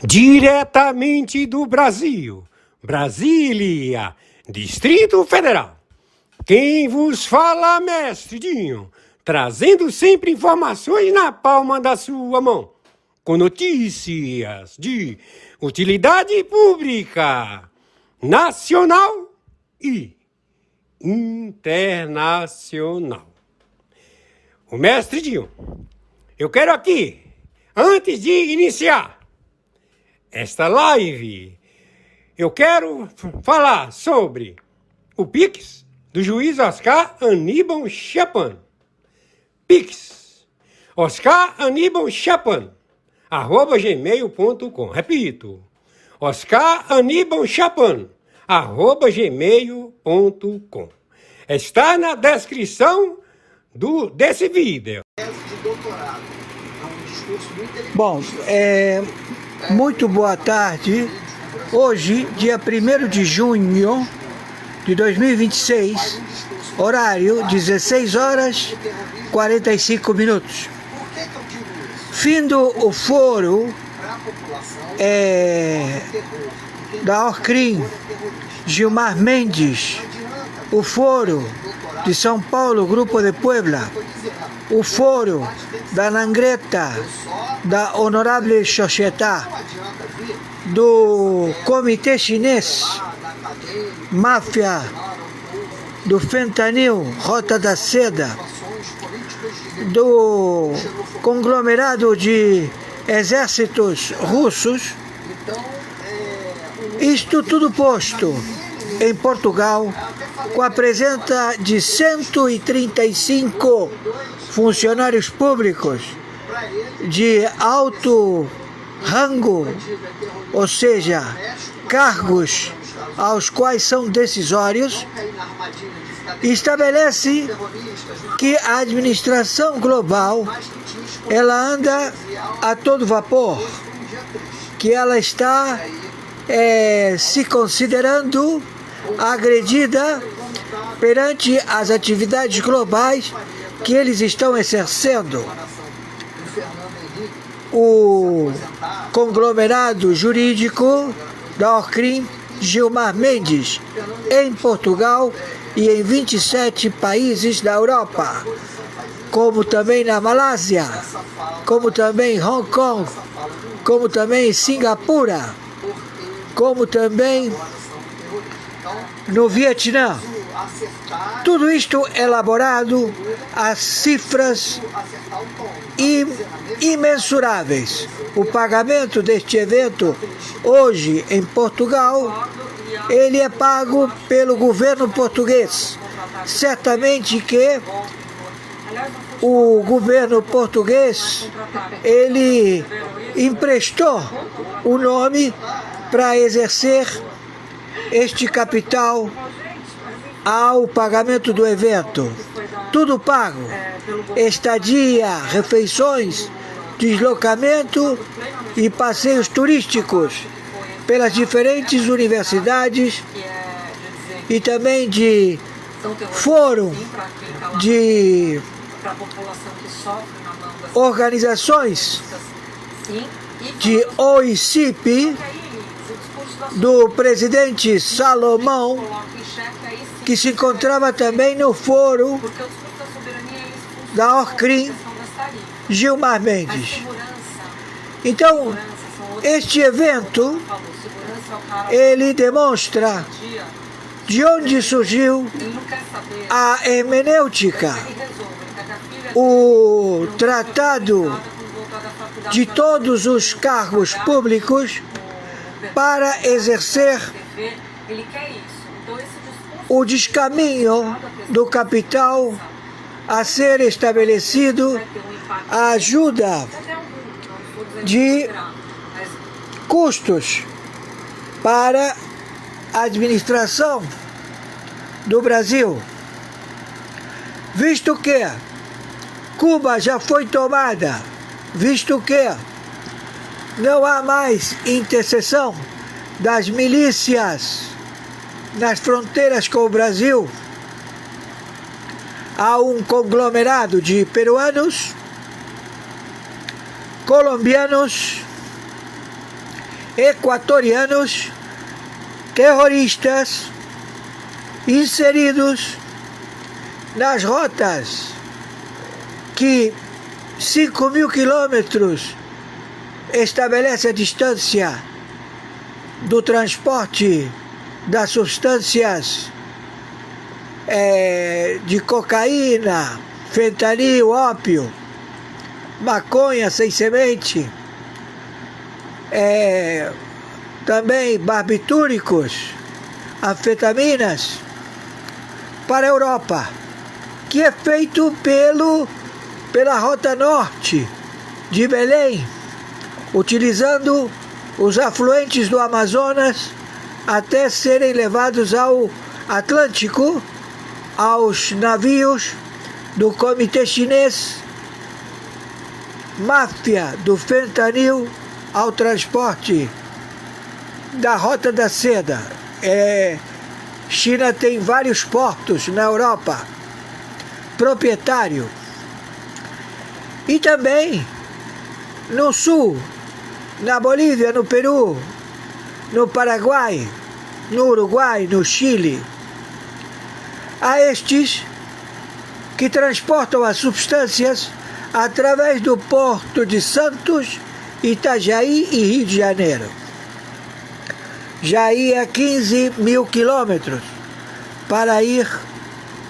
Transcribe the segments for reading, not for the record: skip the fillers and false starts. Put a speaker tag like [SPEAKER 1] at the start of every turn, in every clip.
[SPEAKER 1] Diretamente do Brasil, Brasília, Distrito Federal. Quem vos fala, mestre Dinho, trazendo sempre informações na palma da sua mão, com notícias de utilidade pública, nacional e internacional. O mestre Dinho, eu quero aqui, antes de iniciar esta live, eu quero falar sobre o Pix do juiz Oscar Aníbal Chapan. Pix, Oscar Aníbal Chapan, @gmail.com. Repito, Oscar Aníbal Chapan, @gmail.com. Está na descrição desse vídeo.
[SPEAKER 2] Bom, muito boa tarde. Hoje, dia 1º de junho de 2026, horário 16 horas 45 minutos. Findo o foro da Orcrim, Gilmar Mendes, o foro de São Paulo, Grupo de Puebla, o foro da Nangreta, da Honorável Società, do Comitê Chinês, Máfia do Fentanil, Rota da Seda, do conglomerado de exércitos russos. Isto tudo posto em Portugal, com a presença de 135 funcionários públicos de alto rango, ou seja, cargos aos quais são decisórios. Estabelece que a administração global ela anda a todo vapor, que ela está se considerando agredida perante as atividades globais que eles estão exercendo. O conglomerado jurídico da Orcrim, Gilmar Mendes, em Portugal e em 27 países da Europa, como também na Malásia, como também em Hong Kong, como também em Singapura, como também no Vietnã. Tudo isto elaborado a cifras imensuráveis. O pagamento deste evento hoje em Portugal, ele é pago pelo governo português. Certamente que o governo português, ele emprestou o nome para exercer este capital ao pagamento do evento. Tudo pago: estadia, refeições, deslocamento e passeios turísticos pelas diferentes universidades e também de fórum de organizações de OICIP, do presidente Salomão, que se encontrava também no foro da Orcrim, Gilmar Mendes. Então, este evento, ele demonstra de onde surgiu a hermenêutica, o tratado de todos os cargos públicos para exercer o descaminho do capital a ser estabelecido, a ajuda de custos para a administração do Brasil, visto que Cuba já foi tomada, visto que não há mais intercessão das milícias nas fronteiras com o Brasil. Há um conglomerado de peruanos, colombianos equatorianos terroristas inseridos nas rotas que 5.000 quilômetros estabelece a distância do transporte das substâncias de cocaína, fentanil, ópio, maconha sem semente, também barbitúricos, anfetaminas, para a Europa, que é feito pela Rota Norte de Belém, utilizando os afluentes do Amazonas até serem levados ao Atlântico, aos navios do Comitê Chinês, máfia do fentanil, ao transporte da Rota da Seda. China tem vários portos na Europa, proprietário. E também no sul, na Bolívia, no Peru, no Paraguai, no Uruguai, no Chile. Há estes que transportam as substâncias através do Porto de Santos, Itajaí e Rio de Janeiro. Já ia 15.000 quilômetros para ir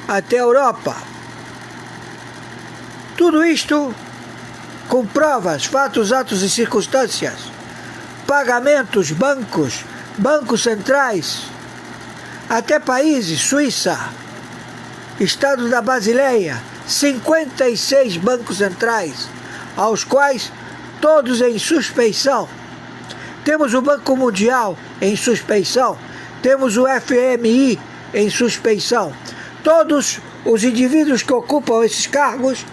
[SPEAKER 2] até a Europa. Tudo isto com provas, fatos, atos e circunstâncias, pagamentos, bancos centrais, até países, Suíça, Estado da Basileia, 56 bancos centrais, aos quais todos em suspeição. Temos o Banco Mundial em suspeição, temos o FMI em suspeição. Todos os indivíduos que ocupam esses cargos,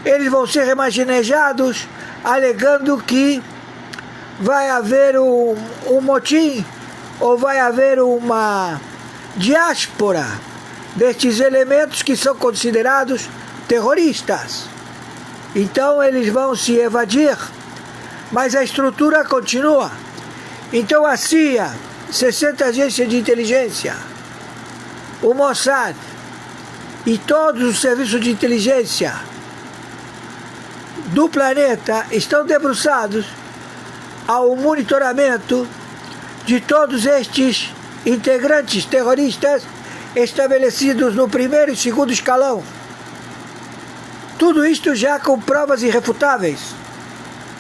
[SPEAKER 2] eles vão ser remanejados, alegando que vai haver um motim ou vai haver uma diáspora destes elementos que são considerados terroristas. Então eles vão se evadir, mas a estrutura continua. Então a CIA, 60 agências de inteligência, o Mossad e todos os serviços de inteligência do planeta estão debruçados ao monitoramento de todos estes integrantes terroristas estabelecidos no primeiro e segundo escalão. Tudo isto já com provas irrefutáveis,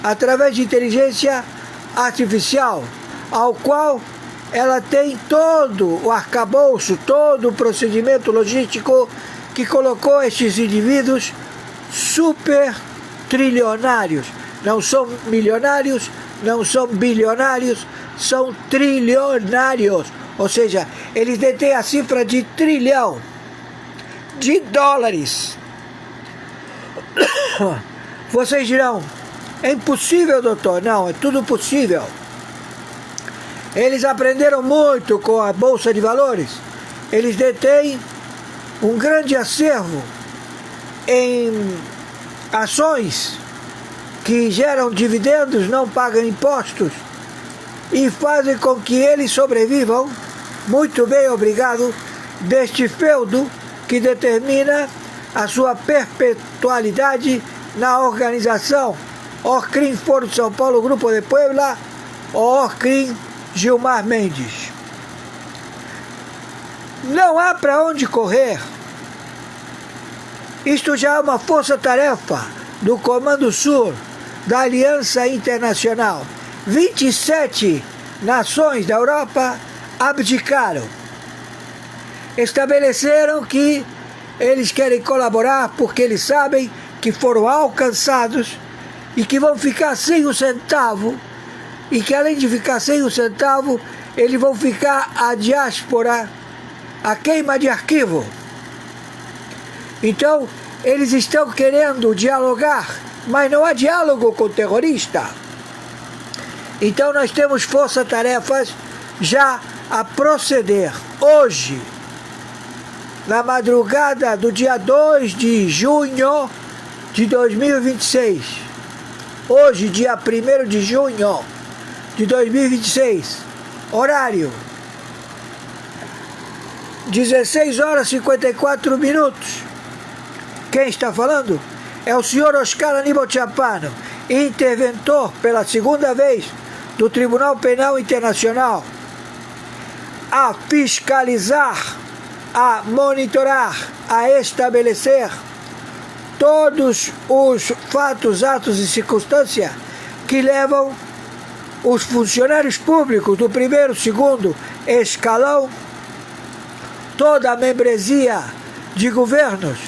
[SPEAKER 2] através de inteligência artificial, ao qual ela tem todo o arcabouço, todo o procedimento logístico que colocou estes indivíduos super trilionários. Não são milionários, não são bilionários, são trilionários. Ou seja, eles detêm a cifra de trilhão de dólares. Vocês dirão, é impossível, doutor. Não, é tudo possível. Eles aprenderam muito com a Bolsa de Valores. Eles detêm um grande acervo em ações que geram dividendos, não pagam impostos e fazem com que eles sobrevivam, muito bem, obrigado, deste feudo que determina a sua perpetualidade na organização Orcrim Foro de São Paulo, Grupo de Puebla, Orcrim Gilmar Mendes. Não há para onde correr. Isto já é uma força-tarefa do Comando Sul da Aliança Internacional. 27 nações da Europa abdicaram. Estabeleceram que eles querem colaborar porque eles sabem que foram alcançados e que vão ficar sem o centavo, e que além de ficar sem o centavo, eles vão ficar a diáspora, a queima de arquivo. Então, eles estão querendo dialogar, mas não há diálogo com o terrorista. Então nós temos força-tarefas já a proceder. Hoje, na madrugada do dia 2 de junho de 2026, hoje, dia 1º de junho de 2026. Horário 16 horas e 54 minutos. Quem está falando é o senhor Oscar Aníbal Chapano, interventor pela segunda vez do Tribunal Penal Internacional, a fiscalizar, a monitorar, a estabelecer todos os fatos, atos e circunstâncias que levam os funcionários públicos do primeiro, segundo escalão, toda a membresia de governos,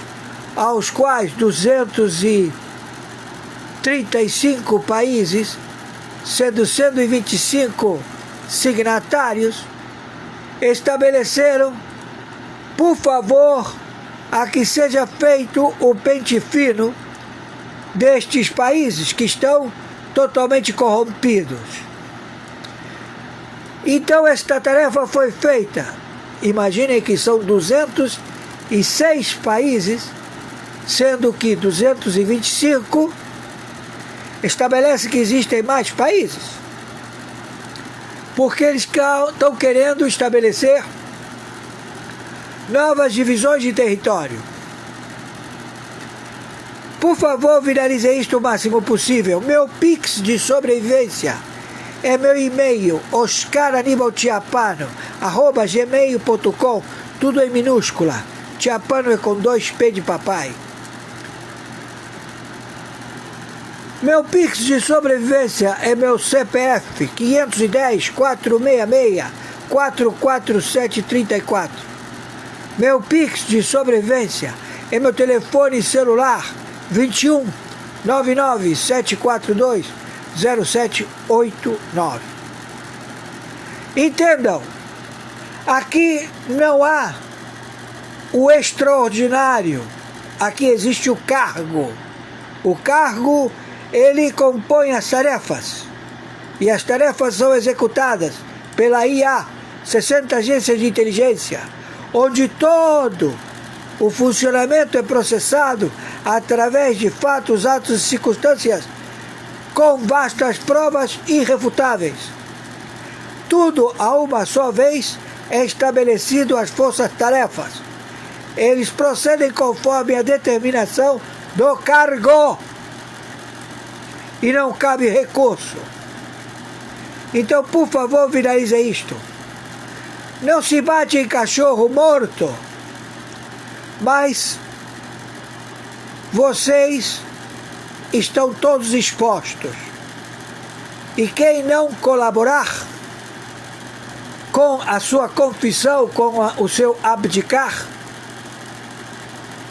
[SPEAKER 2] aos quais 235 países, sendo 125 signatários, estabeleceram, por favor, a que seja feito o pente fino destes países que estão totalmente corrompidos. Então esta tarefa foi feita. Imaginem que são 206 países, sendo que 225 estabelece que existem mais países, porque eles estão querendo estabelecer novas divisões de território. Por favor, viralize isto o máximo possível. Meu Pix de sobrevivência é meu e-mail, oscaranibalchiapano@gmail.com, tudo em minúscula. Chiapano é com 2 P de papai. Meu Pix de sobrevivência é meu CPF 510-466-44734. Meu Pix de sobrevivência é meu telefone celular 21 99 742 0789. Entendam, aqui não há o extraordinário, aqui existe o cargo. O cargo, ele compõe as tarefas, e as tarefas são executadas pela IA, 60 agências de inteligência, onde todo o funcionamento é processado através de fatos, atos e circunstâncias com vastas provas irrefutáveis. Tudo a uma só vez é estabelecido as forças-tarefas. Eles procedem conforme a determinação do cargo e não cabe recurso. Então, por favor, viralize isto. Não se bate em cachorro morto, mas vocês estão todos expostos. E quem não colaborar com a sua confissão, com o seu abdicar,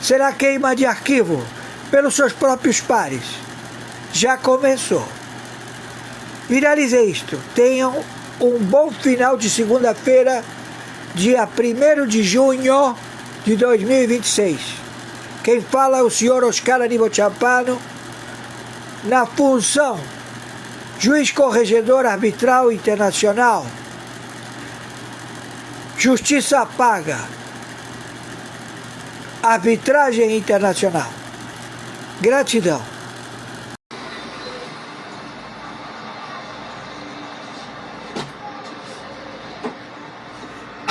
[SPEAKER 2] será queima de arquivo pelos seus próprios pares. Já começou. Viralize isto. Tenham um bom final de segunda-feira, dia 1º de junho de 2026. Quem fala é o senhor Oscar Aníbal Chapano, na função juiz corregedor arbitral internacional, justiça paga, arbitragem internacional. Gratidão.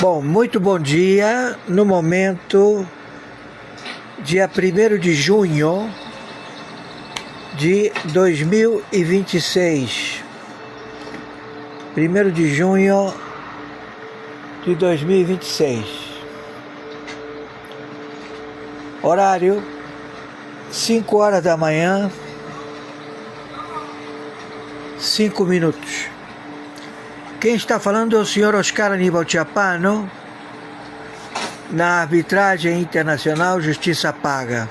[SPEAKER 2] Bom, muito bom dia. No momento, dia 1º de junho de 2026. 1º de junho de 2026. Horário 5 horas da manhã, 5 minutos. Quem está falando é o senhor Oscar Aníbal Chapano, na arbitragem internacional Justiça Paga.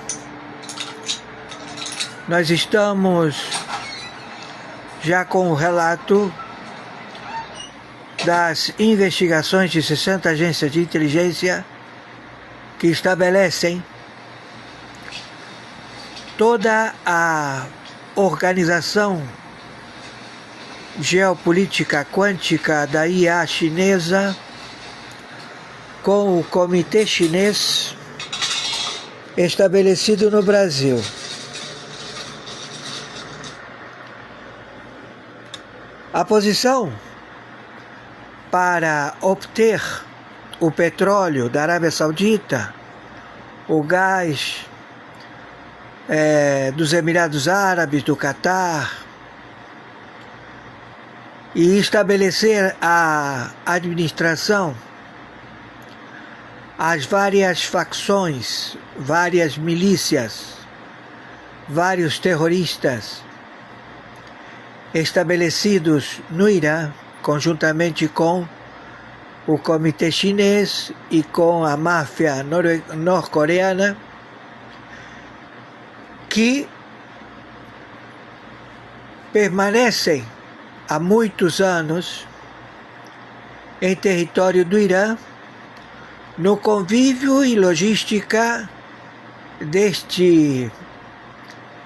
[SPEAKER 2] Nós estamos já com o relato das investigações de 60 agências de inteligência que estabelecem toda a organização geopolítica quântica da IA chinesa com o Comitê Chinês estabelecido no Brasil. A posição para obter o petróleo da Arábia Saudita, o gás dos Emirados Árabes, do Catar, e estabelecer a administração, as várias facções, várias milícias, vários terroristas estabelecidos no Irã, conjuntamente com o Comitê Chinês e com a máfia norcoreana, que permanecem há muitos anos em território do Irã, no convívio e logística deste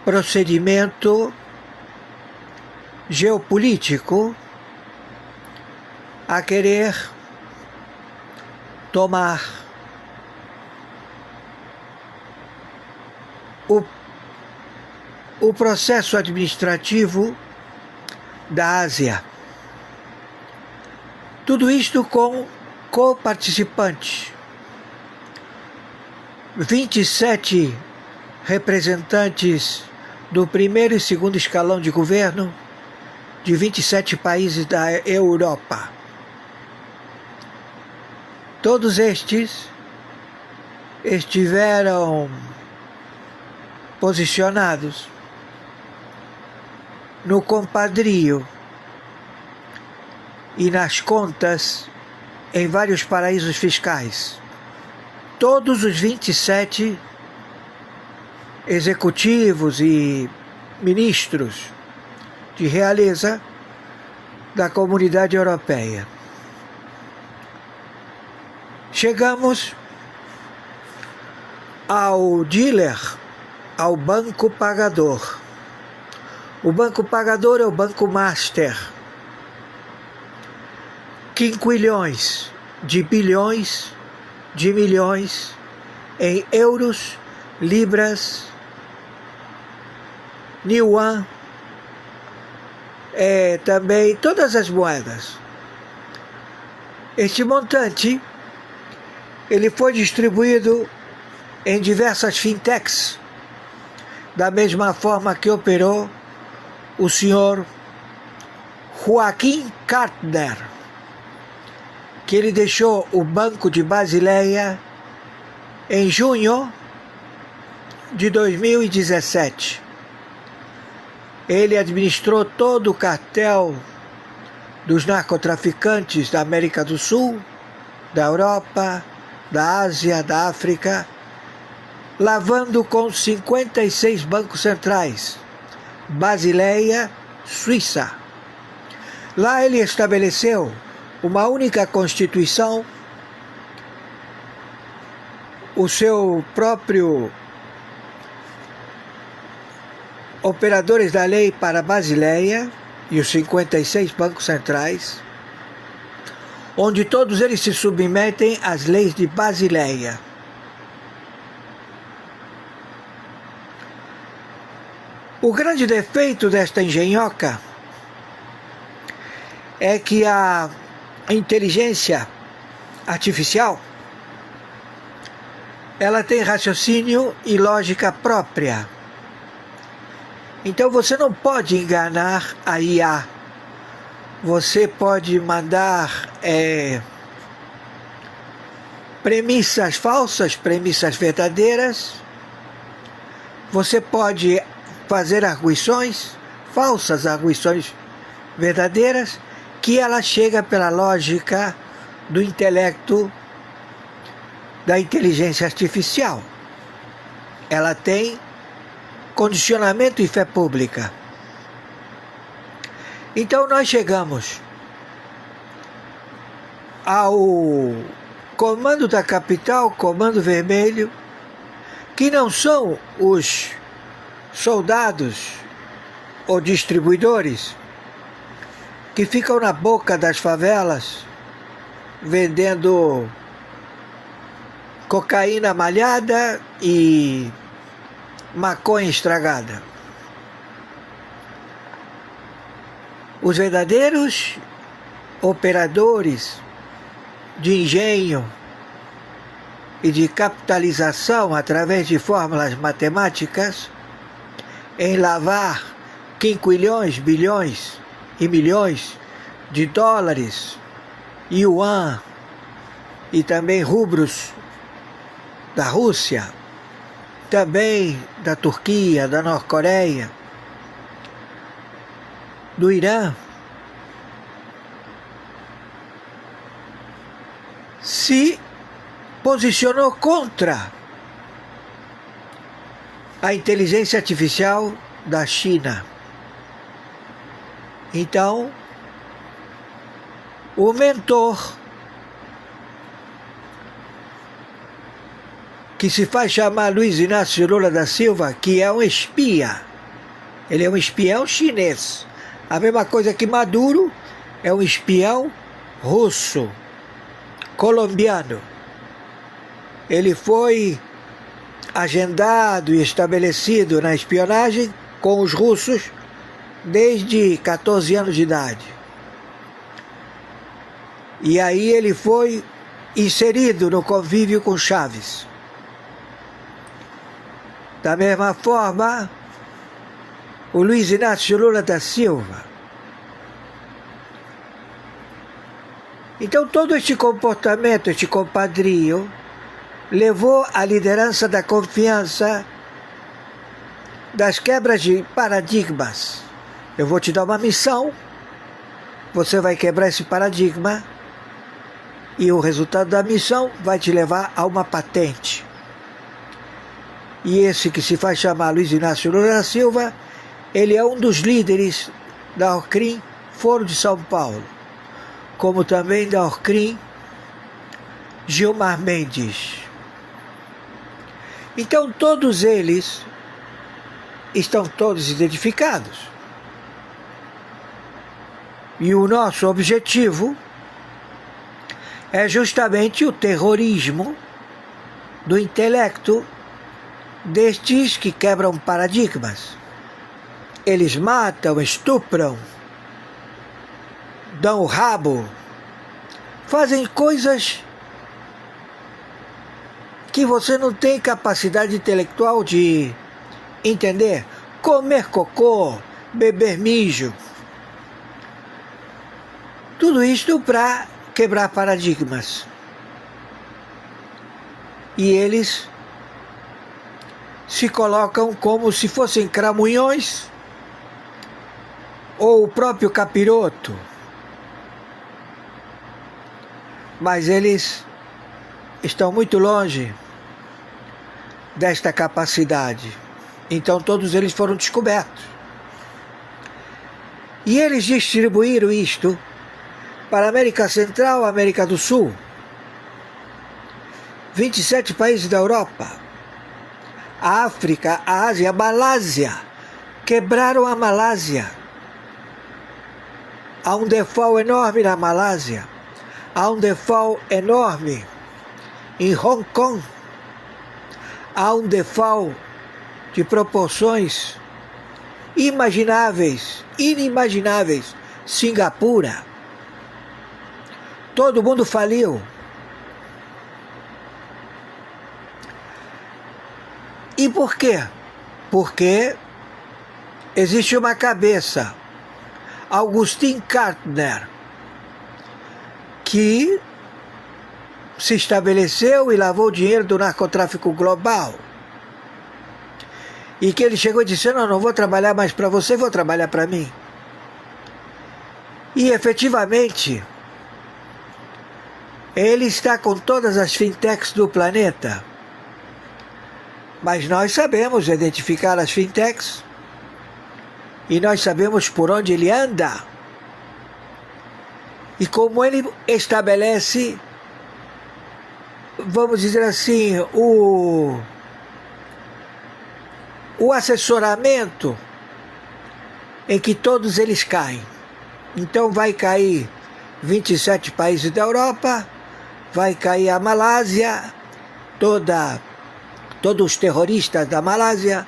[SPEAKER 2] procedimento geopolítico a querer tomar o processo administrativo da Ásia. Tudo isto com coparticipantes. 27 representantes do primeiro e segundo escalão de governo de 27 países da Europa. Todos estes estiveram posicionados no compadrio e nas contas em vários paraísos fiscais. Todos os 27 executivos e ministros de realeza da Comunidade Europeia. Chegamos ao dealer, ao banco pagador. O banco pagador é o banco master. Quinquilhões de bilhões de milhões em euros, libras, yuan, também todas as moedas. Este montante ele foi distribuído em diversas fintechs, da mesma forma que operou o senhor Joaquim Kartner, que ele deixou o Banco de Basileia em junho de 2017. Ele administrou todo o cartel dos narcotraficantes da América do Sul, da Europa, da Ásia, da África, lavando com 56 bancos centrais, Basileia, Suíça. Lá ele estabeleceu uma única constituição, o seu próprio operadores da lei para Basileia e os 56 bancos centrais, onde todos eles se submetem às leis de Basileia. O grande defeito desta engenhoca é que a inteligência artificial ela tem raciocínio e lógica própria. Então você não pode enganar a IA. Você pode mandar premissas falsas, premissas verdadeiras. Você pode fazer arguições, falsas arguições verdadeiras, que ela chega pela lógica do intelecto da inteligência artificial. Ela tem condicionamento e fé pública. Então nós chegamos ao comando da capital, Comando Vermelho, que não são os soldados ou distribuidores que ficam na boca das favelas vendendo cocaína malhada e maconha estragada. Os verdadeiros operadores de engenho e de capitalização através de fórmulas matemáticas em lavar quinquilhões, bilhões e milhões de dólares, yuan e também rublos da Rússia, também da Turquia, da Norte-Coreia, do Irã, se posicionou contra a inteligência artificial da China. Então, o mentor, que se faz chamar Luiz Inácio Lula da Silva, que é um espia, ele é um espião chinês. A mesma coisa que Maduro é um espião russo, colombiano. Ele foi agendado e estabelecido na espionagem com os russos desde 14 anos de idade. E aí ele foi inserido no convívio com Chaves. Da mesma forma, o Luiz Inácio Lula da Silva. Então todo este comportamento, este compadrio, levou à liderança da confiança, das quebras de paradigmas. Eu vou te dar uma missão, você vai quebrar esse paradigma e o resultado da missão vai te levar a uma patente. E esse que se faz chamar Luiz Inácio Lula da Silva, ele é um dos líderes da Orcrim Foro de São Paulo, como também da Orcrim Gilmar Mendes. Então todos eles estão todos identificados. E o nosso objetivo é justamente o terrorismo do intelecto destes que quebram paradigmas. Eles matam, estupram, dão o rabo, fazem coisas que você não tem capacidade intelectual de entender. Comer cocô, beber mijo. Tudo isto para quebrar paradigmas. E eles se colocam como se fossem cramunhões ou o próprio capiroto. Mas eles estão muito longe desta capacidade. Então todos eles foram descobertos. E eles distribuíram isto para a América Central, América do Sul, 27 países da Europa, a África, a Ásia, a Malásia. Quebraram a Malásia. Há um default enorme na Malásia. Há um default enorme em Hong Kong. Há um default de proporções imagináveis, inimagináveis. Singapura. Todo mundo faliu. E por quê? Porque existe uma cabeça, Augustin Kartner, que se estabeleceu e lavou o dinheiro do narcotráfico global. E que ele chegou e disse: não vou trabalhar mais para você, vou trabalhar para mim. E efetivamente, ele está com todas as fintechs do planeta. Mas nós sabemos identificar as fintechs e nós sabemos por onde ele anda e como ele estabelece, vamos dizer assim, o assessoramento em que todos eles caem. Então vai cair 27 países da Europa, vai cair a Malásia, todos os terroristas da Malásia,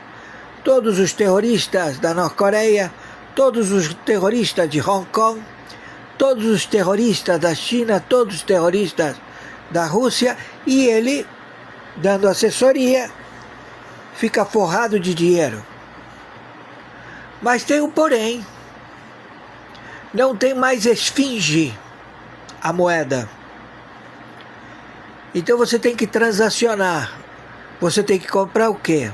[SPEAKER 2] todos os terroristas da Norte-Coreia, todos os terroristas de Hong Kong, todos os terroristas da China, todos os terroristas da Rússia, e ele, dando assessoria, fica forrado de dinheiro. Mas tem um porém. Não tem mais esfinge a moeda. Então você tem que transacionar. Você tem que comprar o quê?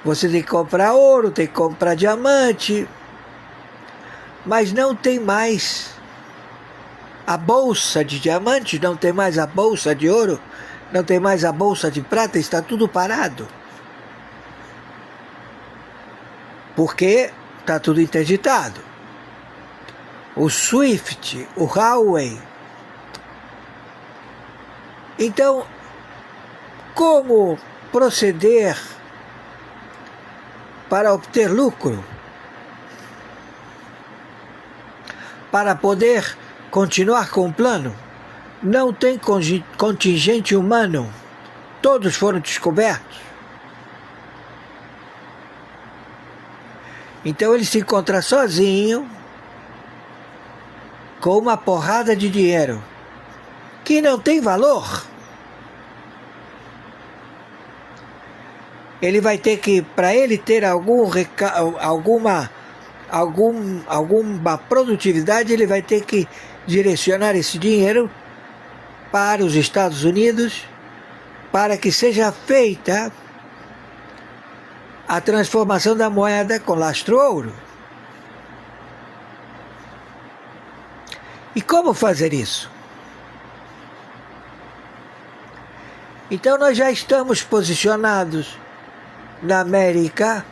[SPEAKER 2] Você tem que comprar ouro, tem que comprar diamante. Mas não tem mais a bolsa de diamante, não tem mais a bolsa de ouro, não tem mais a bolsa de prata, está tudo parado. Porque está tudo interditado. O SWIFT, o Huawei. Então, como proceder para obter lucro? Para poder continuar com o plano? Não tem contingente humano. Todos foram descobertos. Então ele se encontra sozinho, com uma porrada de dinheiro, que não tem valor. Ele vai ter que, para ele ter alguma produtividade, ele vai ter que direcionar esse dinheiro para os Estados Unidos, para que seja feita a transformação da moeda com lastro ouro. E como fazer isso? Então nós já estamos posicionados na América,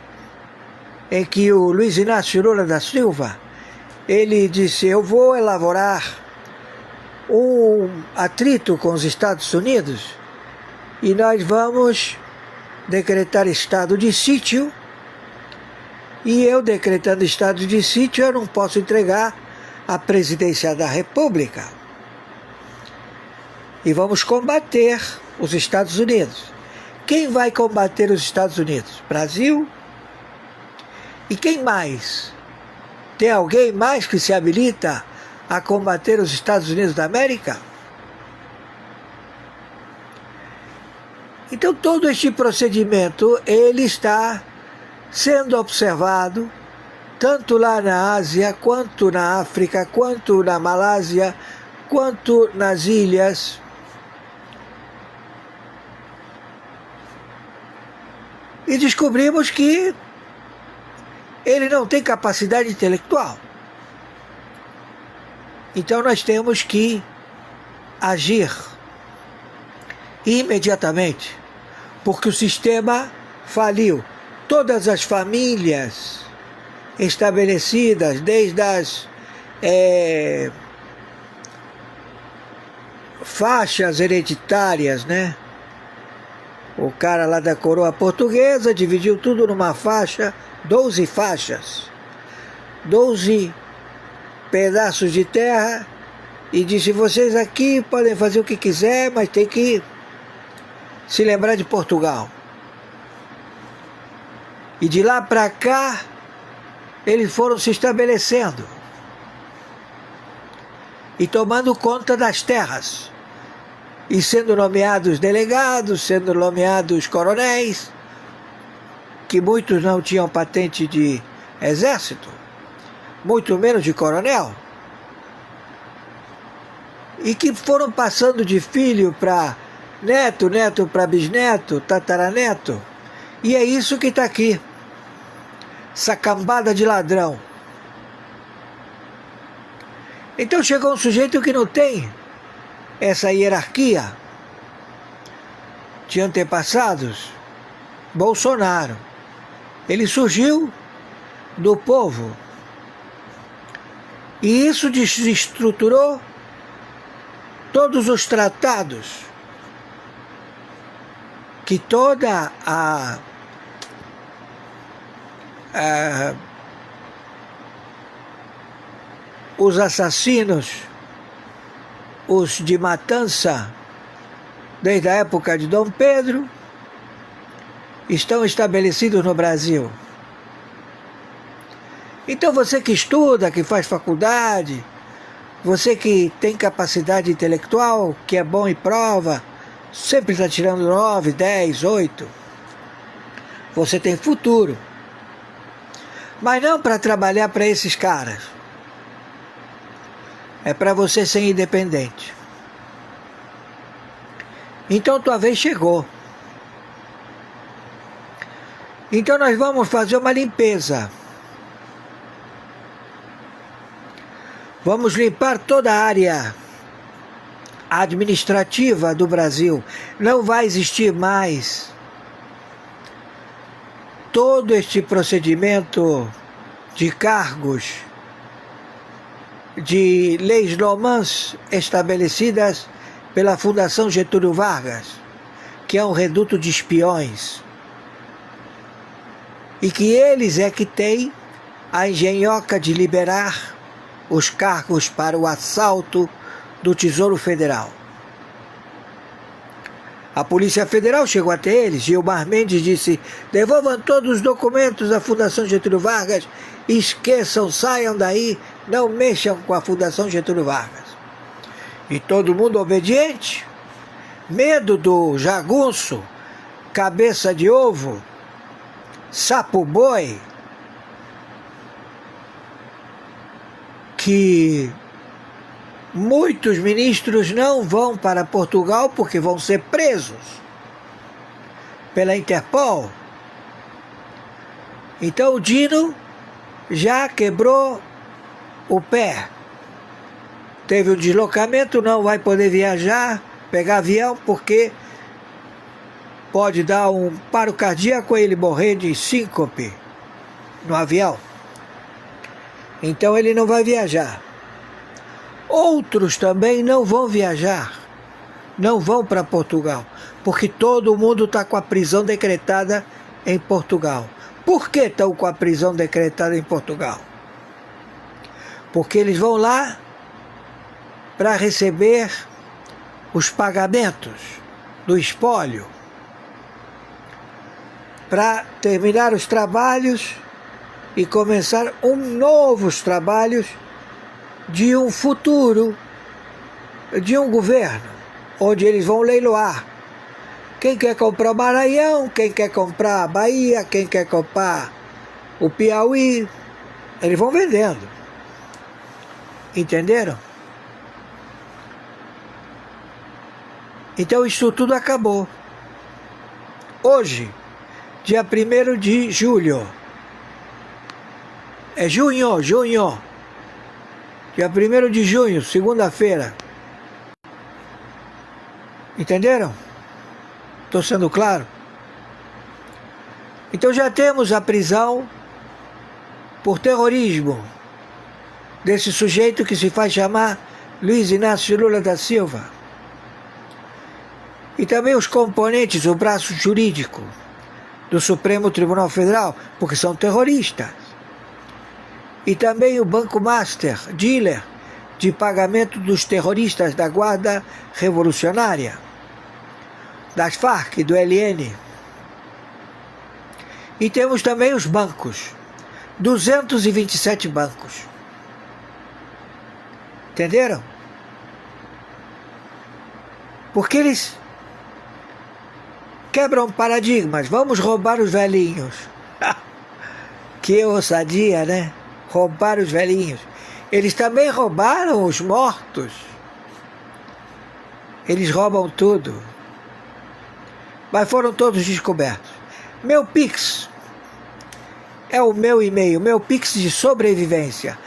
[SPEAKER 2] em que o Luiz Inácio Lula da Silva, ele disse: eu vou elaborar um atrito com os Estados Unidos e nós vamos decretar estado de sítio, e eu decretando estado de sítio eu não posso entregar a presidência da República. E vamos combater os Estados Unidos. Quem vai combater os Estados Unidos? Brasil? E quem mais? Tem alguém mais que se habilita a combater os Estados Unidos da América? Então todo este procedimento, ele está sendo observado, tanto lá na Ásia, quanto na África, quanto na Malásia, quanto nas ilhas. E descobrimos que ele não tem capacidade intelectual. Então nós temos que agir imediatamente, porque o sistema faliu. Todas as famílias estabelecidas, desde as faixas hereditárias, né? O cara lá da coroa portuguesa dividiu tudo numa faixa, 12 faixas, 12 pedaços de terra, e disse: vocês aqui podem fazer o que quiser, mas tem que se lembrar de Portugal. E de lá para cá, eles foram se estabelecendo e tomando conta das terras, e sendo nomeados delegados, sendo nomeados coronéis, que muitos não tinham patente de exército, muito menos de coronel, e que foram passando de filho para neto, neto para bisneto, tataraneto. E é isso que está aqui, essa cambada de ladrão. Então chegou um sujeito que não tem essa hierarquia de antepassados, Bolsonaro. Ele surgiu do povo, e isso desestruturou todos os tratados que toda os assassinos, os de matança, desde a época de Dom Pedro, estão estabelecidos no Brasil. Então você que estuda, que faz faculdade, você que tem capacidade intelectual, que é bom em prova, sempre está tirando 9, 10, 8, você tem futuro. Mas não para trabalhar para esses caras. É para você ser independente. Então tua vez chegou. Então nós vamos fazer uma limpeza. Vamos limpar toda a área administrativa do Brasil. Não vai existir mais todo este procedimento de cargos, de leis normãs estabelecidas pela Fundação Getúlio Vargas, que é um reduto de espiões, e que eles é que têm a engenhoca de liberar os cargos para o assalto do Tesouro Federal. A Polícia Federal chegou até eles, Gilmar Mendes disse: devolvam todos os documentos da Fundação Getúlio Vargas, esqueçam, saiam daí, não mexam com a Fundação Getúlio Vargas. E todo mundo obediente, medo do jagunço, cabeça de ovo, sapo boi, que muitos ministros não vão para Portugal porque vão ser presos pela Interpol. Então o Dino já quebrou o pé. Teve um deslocamento, não vai poder viajar, pegar avião, porque pode dar um paro cardíaco e ele morrer de síncope no avião. Então ele não vai viajar. Outros também não vão viajar, não vão para Portugal, porque todo mundo está com a prisão decretada em Portugal. Por que estão com a prisão decretada em Portugal? Porque eles vão lá para receber os pagamentos do espólio, para terminar os trabalhos e começar novos trabalhos de um futuro, de um governo, onde eles vão leiloar. Quem quer comprar o Maranhão, quem quer comprar a Bahia, quem quer comprar o Piauí, eles vão vendendo. Entenderam? Então isso tudo acabou. Hoje, dia 1º de julho, é junho. Dia 1º de junho, segunda-feira. Entenderam? Estou sendo claro? Então já temos a prisão por terrorismo desse sujeito que se faz chamar Luiz Inácio Lula da Silva. E também os componentes, o braço jurídico do Supremo Tribunal Federal, porque são terroristas. E também o Banco Master, dealer de pagamento dos terroristas da Guarda Revolucionária, das Farc, do ELN. E temos também os bancos, 227 bancos. Entenderam? Porque eles quebram paradigmas. Vamos roubar os velhinhos. Que ousadia, né? Roubar os velhinhos. Eles também roubaram os mortos. Eles roubam tudo. Mas foram todos descobertos. Meu Pix é o meu e-mail, meu Pix de sobrevivência.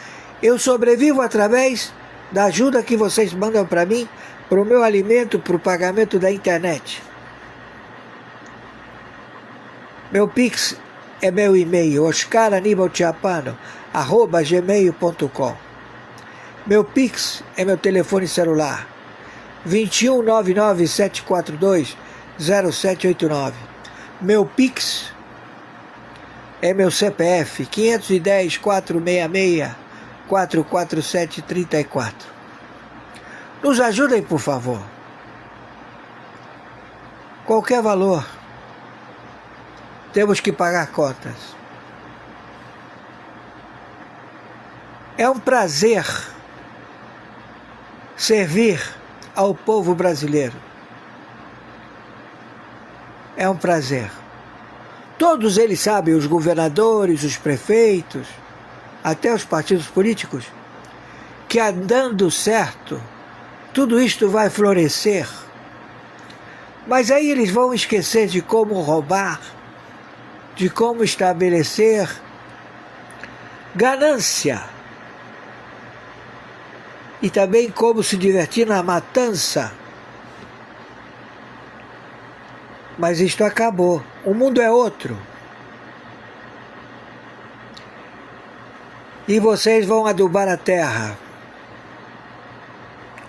[SPEAKER 2] Eu sobrevivo através da ajuda que vocês mandam para mim, para o meu alimento, para o pagamento da internet. Meu Pix é meu e-mail, oscaranibaltiapano@gmail.com. Meu Pix é meu telefone celular, 21 99 742 0789. Meu Pix é meu CPF, 510 466 447 34. Nos ajudem, por favor. Qualquer valor. Temos que pagar contas. É um prazer servir ao povo brasileiro. É um prazer. Todos eles sabem, os governadores, os prefeitos, até os partidos políticos, que andando certo, tudo isto vai florescer. Mas aí eles vão esquecer de como roubar, de como estabelecer ganância e também como se divertir na matança. Mas isto acabou. O mundo é outro. E vocês vão adubar a terra.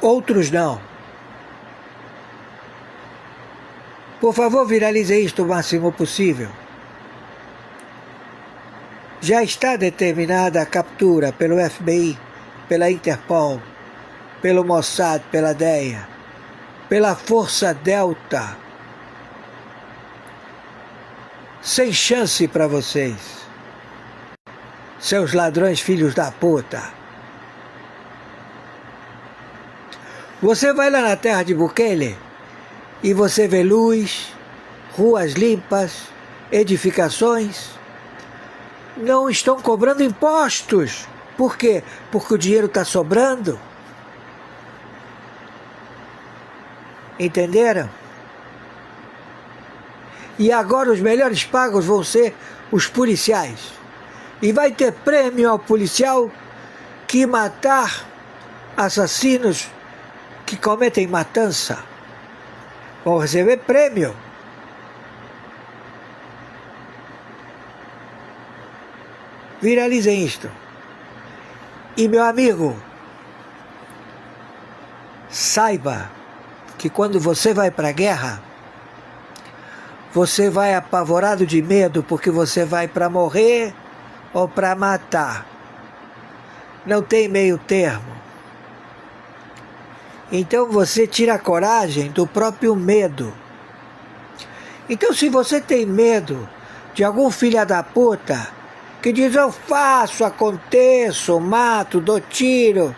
[SPEAKER 2] Outros não. Por favor, viralize isto o máximo possível. Já está determinada a captura pelo FBI, pela Interpol, pelo Mossad, pela DEA, pela Força Delta. Sem chance para vocês, seus ladrões filhos da puta. Você vai lá na terra de Bukele e você vê luz, ruas limpas, edificações. Não estão cobrando impostos. Por quê? Porque o dinheiro está sobrando. Entenderam? E agora os melhores pagos vão ser os policiais. E vai ter prêmio ao policial que matar assassinos que cometem matança. Vão receber prêmio. Viralizem isto. E meu amigo, saiba que quando você vai para a guerra, você vai apavorado de medo porque você vai para morrer ou para matar. Não tem meio termo. Então você tira a coragem do próprio medo. Então se você tem medo de algum filho da puta que diz eu faço, aconteço, mato, dou tiro,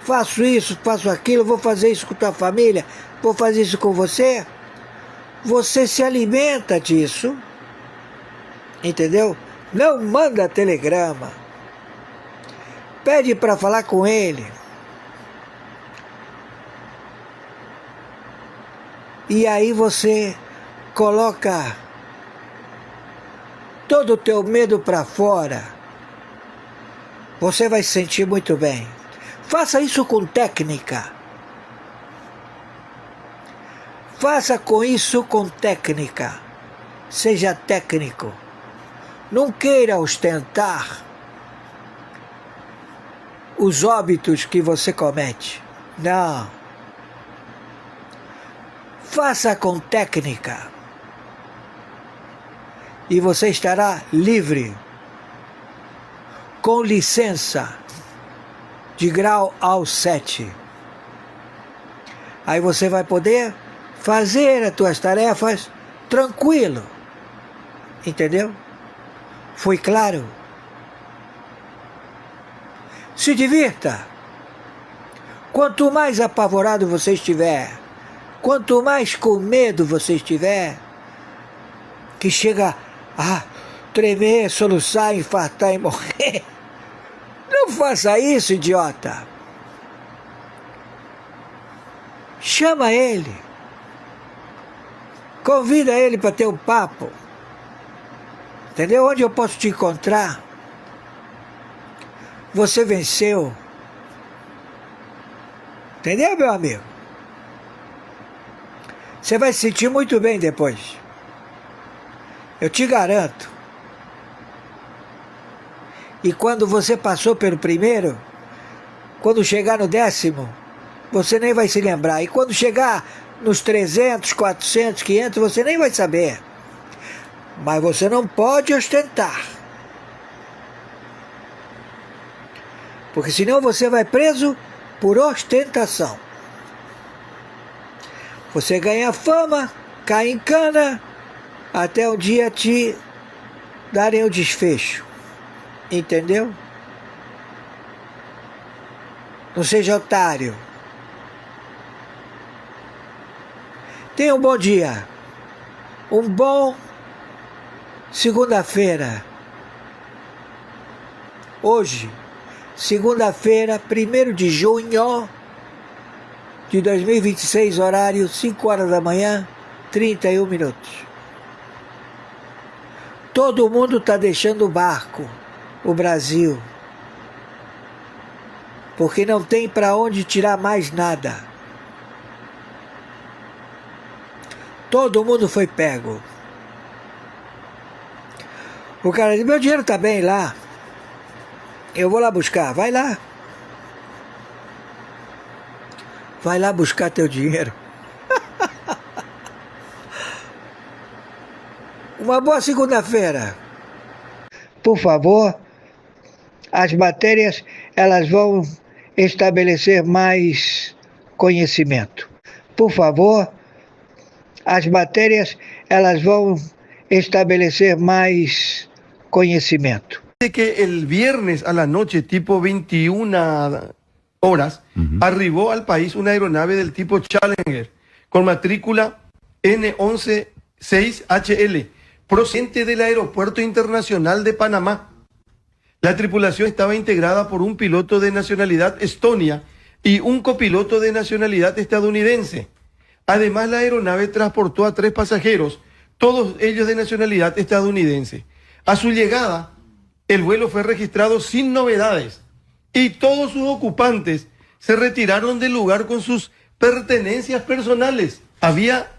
[SPEAKER 2] faço isso, faço aquilo, vou fazer isso com tua família, vou fazer isso com você, você se alimenta disso, entendeu? Não manda telegrama, pede para falar com ele. E aí você coloca todo o teu medo para fora. Você vai se sentir muito bem. Faça isso com técnica. Faça com isso com técnica. Seja técnico. Não queira ostentar os óbitos que você comete. Não. Faça com técnica. E você estará livre, com licença, de grau ao 7. Aí você vai poder fazer as tuas tarefas tranquilo. Entendeu? Foi claro? Se divirta. Quanto mais apavorado você estiver, quanto mais com medo você estiver, que chega a tremer, soluçar, infartar e morrer, não faça isso, idiota. Chama ele. Convida ele para ter um papo. Entendeu? Onde eu posso te encontrar? Você venceu. Entendeu, meu amigo? Você vai se sentir muito bem depois. Eu te garanto. E quando você passou pelo primeiro, quando chegar no 10º, você nem vai se lembrar. E quando chegar nos 300, 400, 500, você nem vai saber. Mas você não pode ostentar. Porque senão você vai preso por ostentação. Você ganha fama, cai em cana, até um dia te darem o desfecho. Entendeu? Não seja otário. Tenha um bom dia. Um bom segunda-feira. Hoje, segunda-feira, 1º de junho de 2026, horário 5 horas da manhã, 31 minutos. Todo mundo está deixando o barco, o Brasil, porque não tem para onde tirar mais nada. Todo mundo foi pego. O cara diz, meu dinheiro está bem lá. Eu vou lá buscar. Vai lá. Vai lá buscar teu dinheiro. Uma boa segunda-feira. Por favor, as matérias elas vão estabelecer mais conhecimento. Por favor, as matérias elas vão estabelecer mais conhecimento.
[SPEAKER 3] Que el viernes a la noche, tipo 21 horas, arribó al país una aeronave del tipo Challenger con matrícula N116HL, procedente del Aeropuerto Internacional de Panamá. La tripulación estaba integrada por un piloto de nacionalidad estonia y un copiloto de nacionalidad estadounidense. Además, la aeronave transportó a 3 pasajeros, todos ellos de nacionalidad estadounidense. A su llegada, el vuelo fue registrado sin novedades y todos sus ocupantes se retiraron del lugar con sus pertenencias personales. Había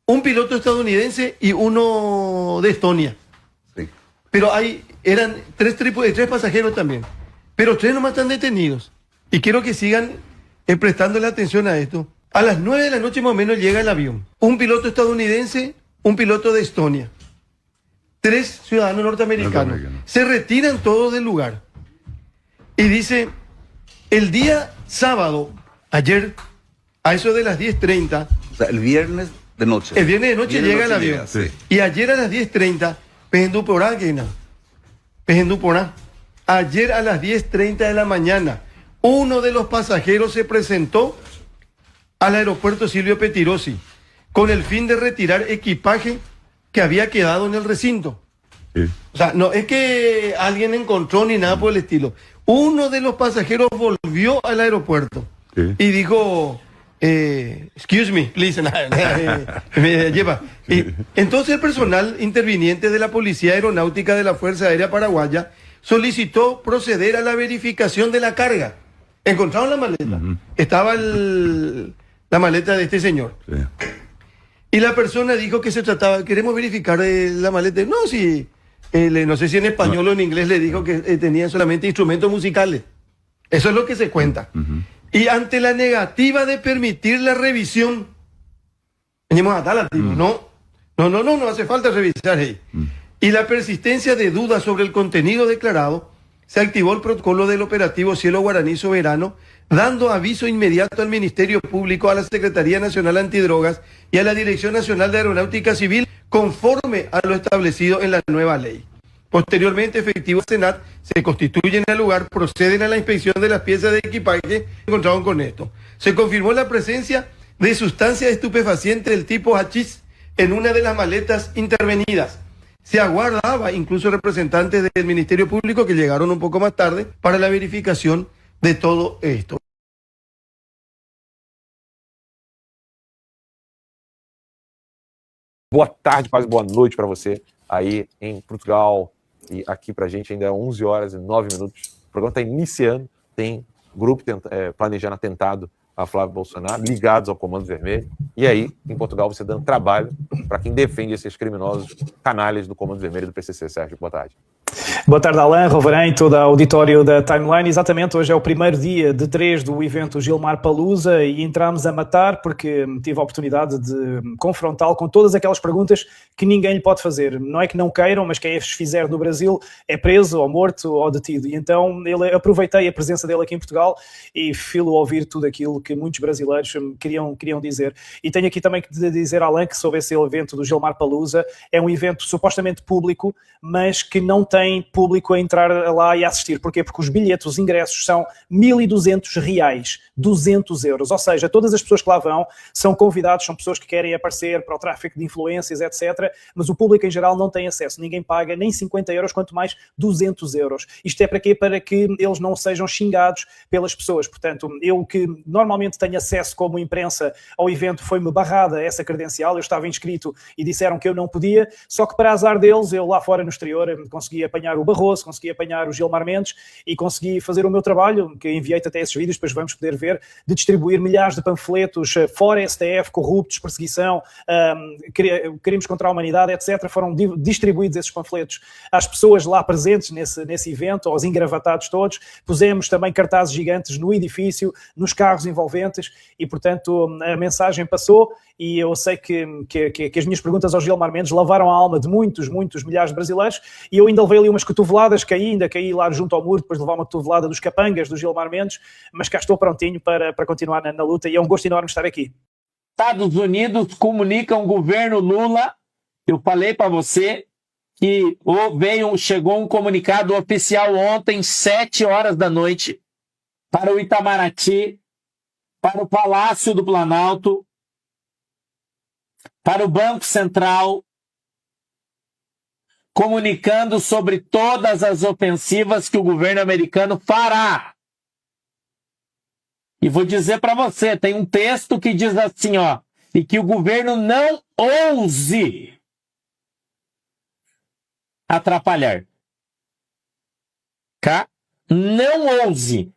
[SPEAKER 3] un piloto estadounidense y uno de Estonia. Sí. Pero eran 3 pasajeros también. Pero 3 nomás están detenidos. Y quiero que sigan prestándole atención a esto. A las 9 de la noche más o menos llega el avión. Un piloto estadounidense, un piloto de Estonia. 3 ciudadanos norteamericanos. Se retiran todos del lugar. Y dice, el día sábado, ayer, a eso de las 10:30.
[SPEAKER 4] O sea, el viernes de noche.
[SPEAKER 3] El viernes de noche llega el avión. Sí. Y ayer a las 10:30, ayer a las 10:30 de la mañana, uno de los pasajeros se presentó al aeropuerto Silvio Pettirossi con el fin de retirar equipaje que había quedado en el recinto. Sí. O sea, no es que alguien encontró ni nada por el estilo. Uno de los pasajeros volvió al aeropuerto y dijo, excuse me, please, me lleva. Entonces el personal interviniente de la Policía Aeronáutica de la Fuerza Aérea Paraguaya solicitó proceder a la verificación de la carga. Encontraron la maleta. Estaba la maleta de este señor. Sí. Y la persona dijo que se trataba, queremos verificar la maleta. No, si, no sé si en español o en inglés le dijo que tenían solamente instrumentos musicales. Eso es lo que se cuenta. Y ante la negativa de permitir la revisión, no hace falta revisar ahí. Y la persistencia de dudas sobre el contenido declarado, se activó el protocolo del operativo Cielo Guaraní Soberano, dando aviso inmediato al Ministerio Público, a la Secretaría Nacional Antidrogas y a la Dirección Nacional de Aeronáutica Civil, conforme a lo establecido en la nueva ley. Posteriormente, efectivos del Senat se constituyen al lugar, proceden a la inspección de las piezas de equipaje que encontraron con esto. Se confirmó la presencia de sustancia estupefaciente del tipo hachís en una de las maletas intervenidas. Se aguardaba incluso representantes del Ministerio Público que llegaron un poco más tarde para la verificación de todo esto.
[SPEAKER 5] Boa tarde, quase boa noite para você aí em Portugal e aqui para a gente ainda é 11 horas e 9 minutos. O programa está iniciando, tem grupo planejando atentado a Flávio Bolsonaro, ligados ao Comando Vermelho. E aí, em Portugal, você dando trabalho para quem defende esses criminosos canalhas do Comando Vermelho do PCC. Sérgio, boa tarde.
[SPEAKER 6] Boa tarde, Alain, Rovarém, todo o auditório da Timeline. Exatamente, hoje é o primeiro dia de 3 do evento Gilmar Palusa e entramos a matar porque tive a oportunidade de confrontá-lo com todas aquelas perguntas que ninguém lhe pode fazer. Não é que não queiram, mas quem as fizer no Brasil é preso, ou morto, ou detido. E então aproveitei a presença dele aqui em Portugal e filo ouvir tudo aquilo que muitos brasileiros queriam dizer. E tenho aqui também que dizer, Alain, que sobre esse evento do Gilmar Palusa, é um evento supostamente público, mas que não tem público a entrar lá e a assistir. Porquê? Porque os bilhetes, os ingressos são 1.200 reais, 200 euros. Ou seja, todas as pessoas que lá vão são convidados, são pessoas que querem aparecer para o tráfico de influências, etc. Mas o público em geral não tem acesso. Ninguém paga nem 50 euros, quanto mais 200 euros. Isto é para quê? Para que eles não sejam xingados pelas pessoas. Portanto, eu que normalmente tenho acesso como imprensa ao evento, foi-me barrada essa credencial. Eu estava inscrito e disseram que eu não podia, só que para azar deles, eu lá fora no exterior consegui apanhar o Barroso, consegui apanhar o Gilmar Mendes e consegui fazer o meu trabalho, que enviei-te até esses vídeos, depois vamos poder ver, de distribuir milhares de panfletos fora STF, corruptos, perseguição, crimes contra a humanidade, etc. Foram distribuídos esses panfletos às pessoas lá presentes nesse evento, aos engravatados todos. Pusemos também cartazes gigantes no edifício, nos carros envolventes e, portanto, a mensagem passou e eu sei que as minhas perguntas ao Gilmar Mendes lavaram a alma de muitos milhares de brasileiros e eu ainda levei ali umas cotoveladas, ainda caí lá junto ao muro, depois de levar uma cotovelada dos capangas do Gilmar Mendes, mas cá estou prontinho para continuar na luta e é um gosto enorme estar aqui.
[SPEAKER 7] Estados Unidos comunicam o governo Lula, eu falei para você que chegou um comunicado oficial ontem, 7 horas da noite, para o Itamaraty, para o Palácio do Planalto, para o Banco Central, comunicando sobre todas as ofensivas que o governo americano fará. E vou dizer para você, tem um texto que diz assim, e que o governo não ouse atrapalhar. Não ouse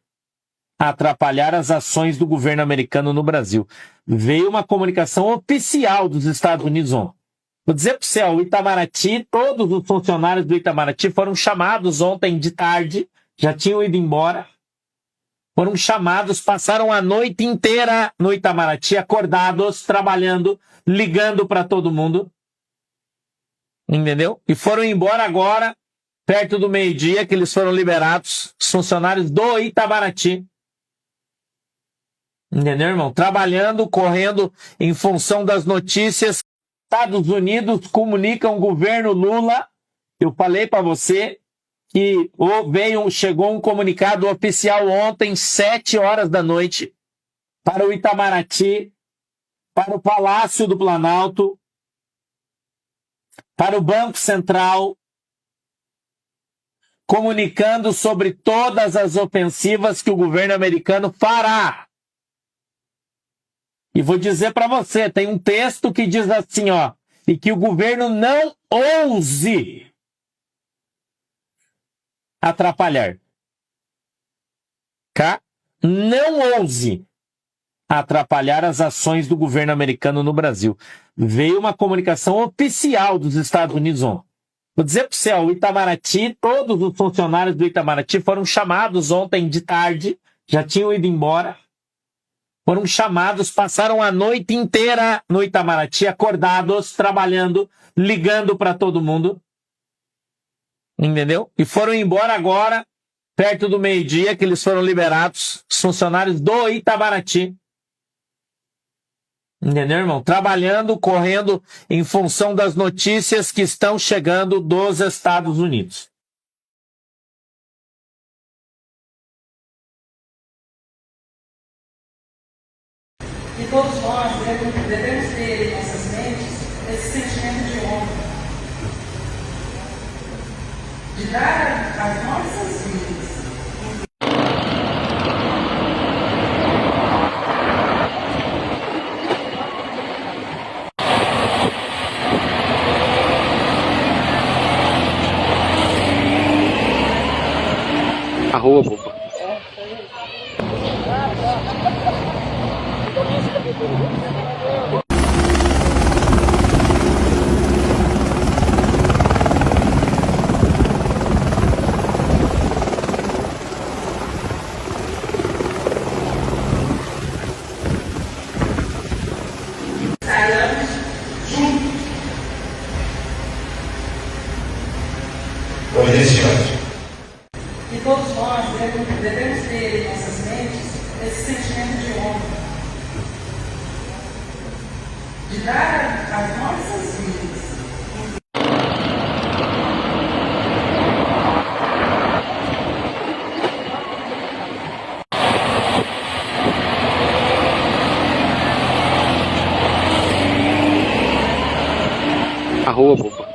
[SPEAKER 7] atrapalhar as ações do governo americano no Brasil. Veio uma comunicação oficial dos Estados Unidos ontem. Vou dizer para você, o Itamaraty, todos os funcionários do Itamaraty foram chamados ontem de tarde, já tinham ido embora, foram chamados, passaram a noite inteira no Itamaraty, acordados, trabalhando, ligando para todo mundo, entendeu? E foram embora agora, perto do meio-dia, que eles foram liberados, os funcionários do Itamaraty. Entendeu, irmão? Trabalhando, correndo em função das notícias. Estados Unidos comunicam o governo Lula. Eu falei para você que chegou um comunicado oficial ontem, 7 horas da noite, para o Itamaraty, para o Palácio do Planalto, para o Banco Central, comunicando sobre todas as ofensivas que o governo americano fará. E vou dizer para você, tem um texto que diz assim, e que o governo não ouse atrapalhar. Não ouse atrapalhar as ações do governo americano no Brasil. Veio uma comunicação oficial dos Estados Unidos ontem. Vou dizer para você, o Itamaraty, todos os funcionários do Itamaraty foram chamados ontem de tarde, já tinham ido embora, foram chamados, passaram a noite inteira no Itamaraty, acordados, trabalhando, ligando para todo mundo, entendeu? E foram embora agora, perto do meio-dia, que eles foram liberados, os funcionários do Itamaraty. Entendeu, irmão? Trabalhando, correndo em função das notícias que estão chegando dos Estados Unidos.
[SPEAKER 8] E todos nós devemos ter em nossas mentes esse sentimento de honra, de dar as nossas vidas. E todos nós devemos ter em nossas mentes esse sentimento de honra, de dar as nossas vidas.
[SPEAKER 9] roubo.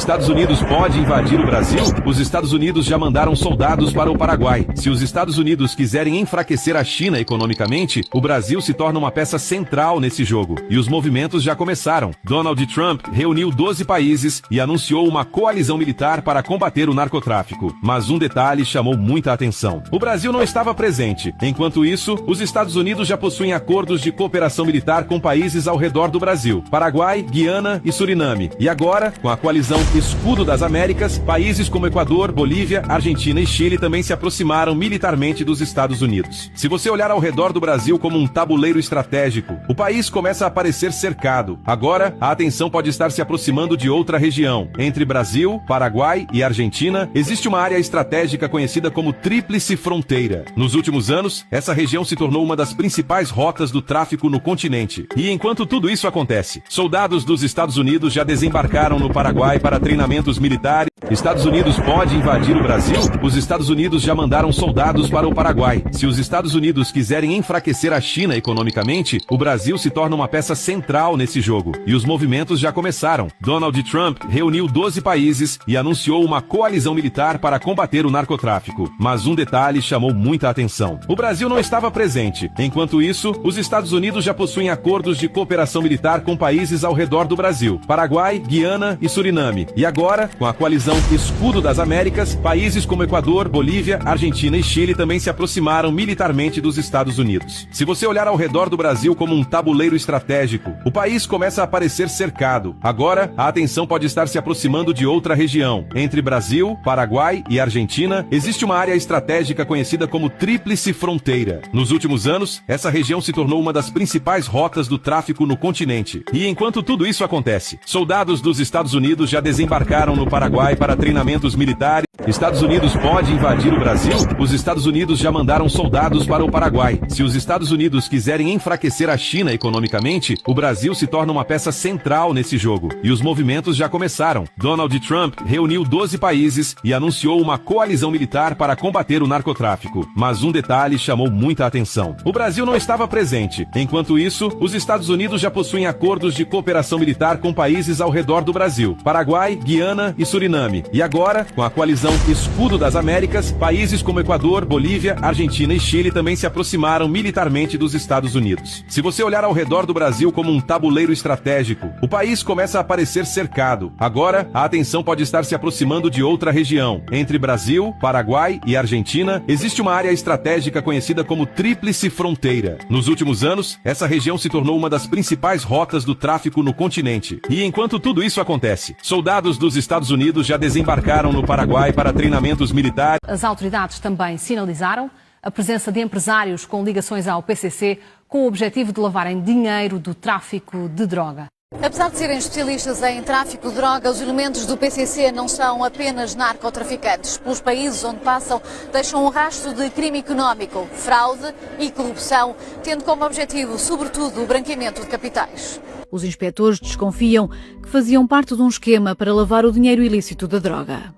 [SPEAKER 10] Estados Unidos pode invadir o Brasil? Os Estados Unidos já mandaram soldados para o Paraguai. Se os Estados Unidos quiserem enfraquecer a China economicamente, o Brasil se torna uma peça central nesse jogo. E os movimentos já começaram. Donald Trump reuniu 12 países e anunciou uma coalizão militar para combater o narcotráfico. Mas um detalhe chamou muita atenção. O Brasil não estava presente. Enquanto isso, os Estados Unidos já possuem acordos de cooperação militar com países ao redor do Brasil: Paraguai, Guiana e Suriname. E agora, com a coalizão Escudo das Américas, países como Equador, Bolívia, Argentina e Chile também se aproximaram militarmente dos Estados Unidos. Se você olhar ao redor do Brasil como um tabuleiro estratégico, o país começa a parecer cercado. Agora, a atenção pode estar se aproximando de outra região. Entre Brasil, Paraguai e Argentina, existe uma área estratégica conhecida como Tríplice Fronteira. Nos últimos anos, essa região se tornou uma das principais rotas do tráfico no continente. E enquanto tudo isso acontece, soldados dos Estados Unidos já desembarcaram no Paraguai para treinamentos militares. Estados Unidos pode invadir o Brasil? Os Estados Unidos já mandaram soldados para o Paraguai. Se os Estados Unidos quiserem enfraquecer a China economicamente, o Brasil se torna uma peça central nesse jogo. E os movimentos já começaram. Donald Trump reuniu 12 países e anunciou uma coalizão militar para combater o narcotráfico. Mas um detalhe chamou muita atenção. O Brasil não estava presente. Enquanto isso, os Estados Unidos já possuem acordos de cooperação militar com países ao redor do Brasil: Paraguai, Guiana e Suriname. E agora, com a coalizão Escudo das Américas, países como Equador, Bolívia, Argentina e Chile também se aproximaram militarmente dos Estados Unidos. Se você olhar ao redor do Brasil como um tabuleiro estratégico, o país começa a parecer cercado. Agora, a atenção pode estar se aproximando de outra região. Entre Brasil, Paraguai e Argentina, existe uma área estratégica conhecida como Tríplice Fronteira. Nos últimos anos, essa região se tornou uma das principais rotas do tráfico no continente. E enquanto tudo isso acontece, soldados dos Estados Unidos já desembarcaram no Paraguai para treinamentos militares. Estados Unidos pode invadir o Brasil? Os Estados Unidos já mandaram soldados para o Paraguai. Se os Estados Unidos quiserem enfraquecer a China economicamente, o Brasil se torna uma peça central nesse jogo. E os movimentos já começaram. Donald Trump reuniu 12 países e anunciou uma coalizão militar para combater o narcotráfico. Mas um detalhe chamou muita atenção. O Brasil não estava presente. Enquanto isso, os Estados Unidos já possuem acordos de cooperação militar com países ao redor do Brasil: Paraguai, Guiana e Suriname. E agora, com a coalizão Escudo das Américas, países como Equador, Bolívia, Argentina e Chile também se aproximaram militarmente dos Estados Unidos. Se você olhar ao redor do Brasil como um tabuleiro estratégico, o país começa a parecer cercado. Agora, a atenção pode estar se aproximando de outra região. Entre Brasil, Paraguai e Argentina, existe uma área estratégica conhecida como Tríplice Fronteira. Nos últimos anos, essa região se tornou uma das principais rotas do tráfico no continente. E enquanto tudo isso acontece, soldados dos Estados Unidos já desembarcaram no Paraguai para treinamentos militares.
[SPEAKER 11] As autoridades também sinalizaram a presença de empresários com ligações ao PCC com o objetivo de lavarem dinheiro do tráfico de droga.
[SPEAKER 12] Apesar de serem especialistas em tráfico de droga, os elementos do PCC não são apenas narcotraficantes. Pelos países onde passam, deixam um rastro de crime económico, fraude e corrupção, tendo como objetivo, sobretudo, o branqueamento de capitais.
[SPEAKER 13] Os inspetores desconfiam que faziam parte de um esquema para lavar o dinheiro ilícito da droga.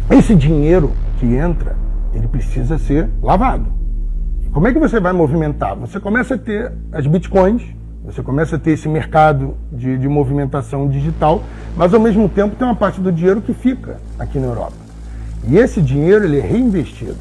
[SPEAKER 14] Esse dinheiro que entra, ele precisa ser lavado. Como é que você vai movimentar? Você começa a ter as bitcoins, você começa a ter esse mercado de movimentação digital, mas ao mesmo tempo tem uma parte do dinheiro que fica aqui na Europa. E esse dinheiro ele é reinvestido.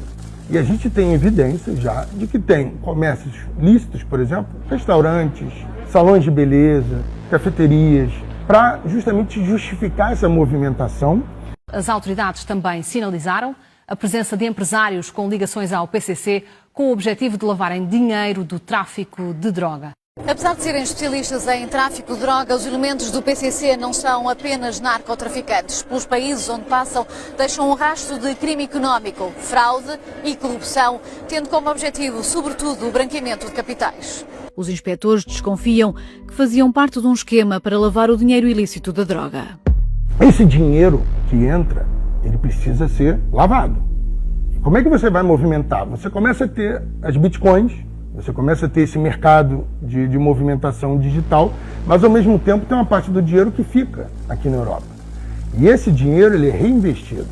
[SPEAKER 14] E a gente tem evidências já de que tem comércios lícitos, por exemplo, restaurantes, salões de beleza, cafeterias, para justamente justificar essa movimentação.
[SPEAKER 11] As autoridades também sinalizaram a presença de empresários com ligações ao PCC com o objetivo de lavarem dinheiro do tráfico de droga.
[SPEAKER 12] Apesar de serem especialistas em tráfico de droga, os elementos do PCC não são apenas narcotraficantes. Pelos países onde passam, deixam um rastro de crime económico, fraude e corrupção, tendo como objetivo, sobretudo, o branqueamento de capitais.
[SPEAKER 13] Os inspetores desconfiam que faziam parte de um esquema para lavar o dinheiro ilícito da droga.
[SPEAKER 14] Esse dinheiro que entra, ele precisa ser lavado. Como é que você vai movimentar? Você começa a ter as bitcoins, você começa a ter esse mercado de movimentação digital, mas ao mesmo tempo tem uma parte do dinheiro que fica aqui na Europa. E esse dinheiro ele é reinvestido.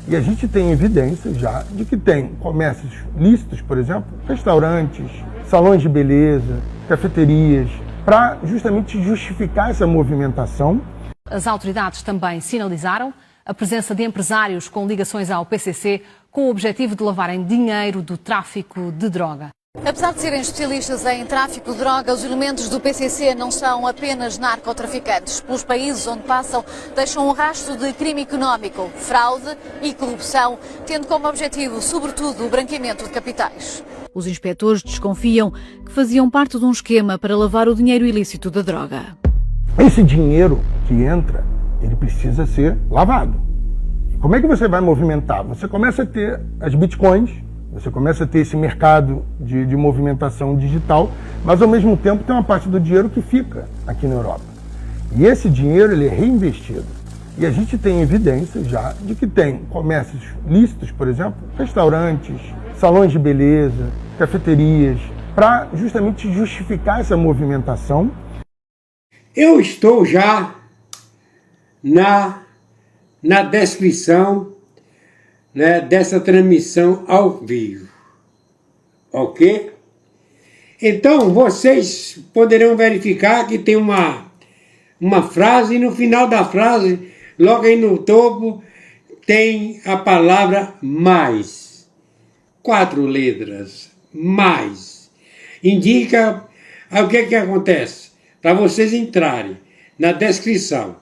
[SPEAKER 14] E a gente tem evidências já de que tem comércios lícitos, por exemplo, restaurantes, salões de beleza, cafeterias, para justamente justificar essa movimentação.
[SPEAKER 11] As autoridades também sinalizaram a presença de empresários com ligações ao PCC com o objetivo de lavarem dinheiro do tráfico de droga.
[SPEAKER 12] Apesar de serem especialistas em tráfico de droga, os elementos do PCC não são apenas narcotraficantes. Pelos países onde passam, deixam um rastro de crime económico, fraude e corrupção, tendo como objetivo, sobretudo, o branqueamento de capitais.
[SPEAKER 13] Os inspetores desconfiam que faziam parte de um esquema para lavar o dinheiro ilícito da droga.
[SPEAKER 14] Esse dinheiro que entra, ele precisa ser lavado. Como é que você vai movimentar? Você começa a ter as bitcoins, você começa a ter esse mercado de movimentação digital, mas ao mesmo tempo tem uma parte do dinheiro que fica aqui na Europa. E esse dinheiro ele é reinvestido. E a gente tem evidências já de que tem comércios lícitos, por exemplo, restaurantes, salões de beleza, cafeterias, para justamente justificar essa movimentação.
[SPEAKER 1] Eu estou já na descrição, né, dessa transmissão ao vivo, ok? Então vocês poderão verificar que tem uma frase e no final da frase, logo aí no topo, tem a palavra mais, 4 letras, mais, indica o que acontece, para vocês entrarem na descrição,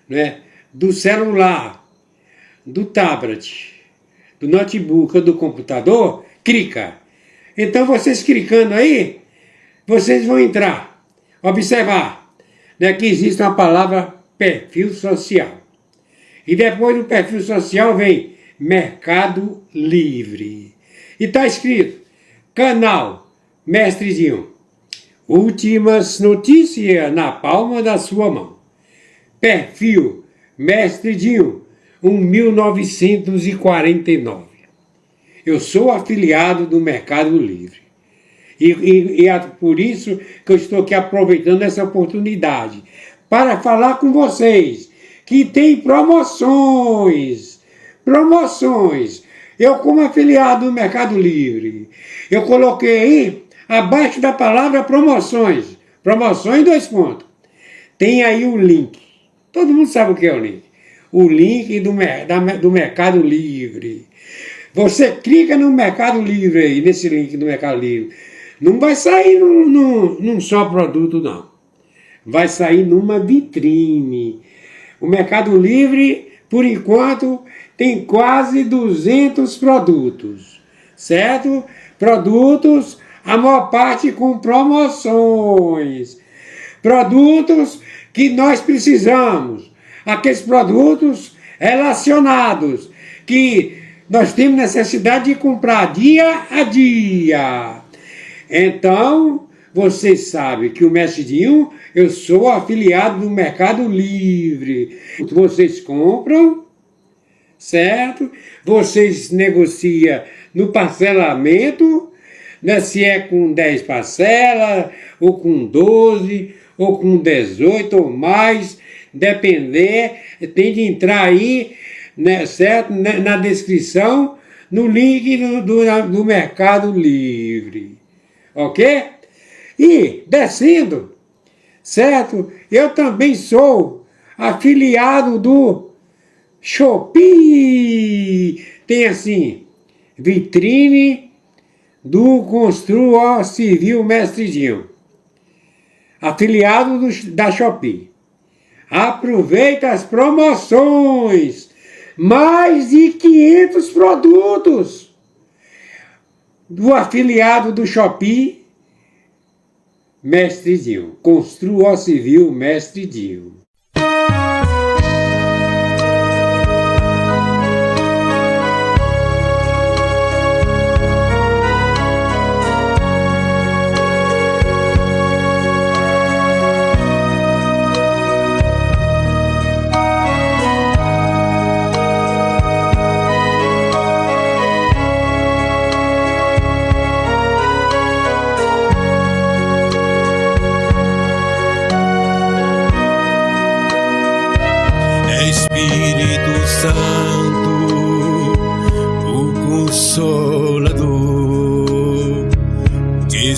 [SPEAKER 1] né, do celular, do tablet, do notebook ou do computador, clica. Então vocês clicando aí, vocês vão entrar, observar, né, que existe uma palavra perfil social. E depois do perfil social vem Mercado Livre. E está escrito, canal Mestre Dinho. Últimas notícias na palma da sua mão. Perfil Mestre Dinho. 1949. Eu sou afiliado do Mercado Livre. E é por isso que eu estou aqui aproveitando essa oportunidade para falar com vocês que tem promoções. Promoções. Eu, como afiliado do Mercado Livre, eu coloquei aí, abaixo da palavra promoções. Promoções 2 pontos. Tem aí o link. Todo mundo sabe o que é o link. O link do Mercado Livre. Você clica no Mercado Livre aí, nesse link do Mercado Livre. Não vai sair num só produto, não. Vai sair numa vitrine. O Mercado Livre, por enquanto, tem quase 200 produtos. Certo? Produtos, a maior parte com promoções. Produtos que nós precisamos. Aqueles produtos relacionados que nós temos necessidade de comprar dia a dia. Então, vocês sabem que o Mestre Dinho, eu sou afiliado do Mercado Livre. Vocês compram, certo? Vocês negociam no parcelamento, né? Se é com 10 parcelas, ou com 12, ou com 18 ou mais, depender, tem de entrar aí, né, certo? Na descrição, no link do Mercado Livre, ok? E, descendo, certo? Eu também sou afiliado do Shopee. Tem assim, vitrine do Construa Civil Mestre Dinho. Afiliado da Shopee. Aproveita as promoções. Mais de 500 produtos do afiliado do Shopee, Mestre Dinho. Construa Civil Mestre Dinho.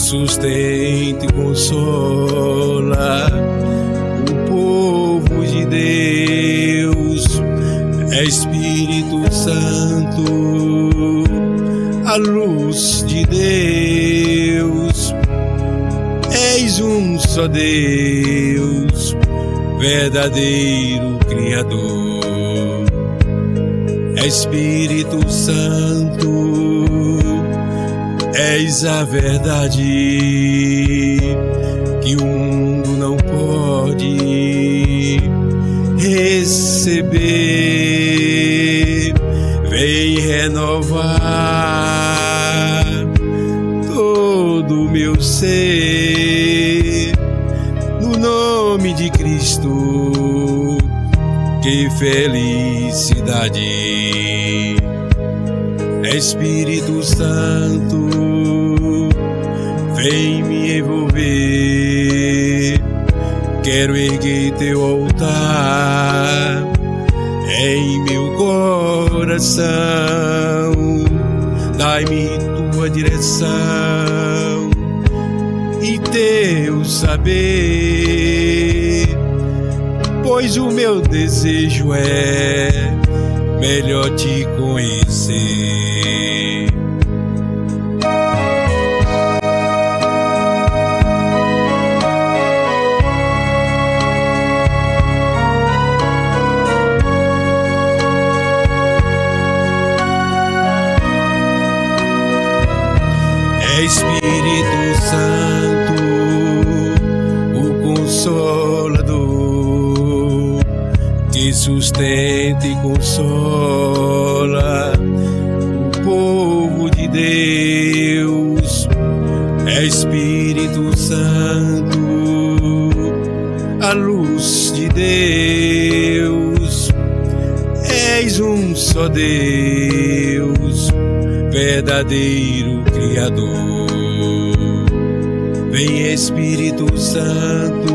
[SPEAKER 9] sustenta e consola o povo de Deus. É Espírito Santo, a luz de Deus. És um só Deus, verdadeiro Criador. É Espírito Santo, és a verdade que o mundo não pode receber. Vem renovar todo o meu ser, no nome de Cristo. Que felicidade! Espírito Santo, vem me envolver. Quero erguer teu altar em meu coração. Dai-me tua direção e teu saber, pois o meu desejo é melhor te conhecer. É Espírito Santo, o Consolador, que sustenta e consola o povo de Deus. É Espírito Santo, a luz de Deus. És um só Deus, verdadeiro Criador. Vem Espírito Santo,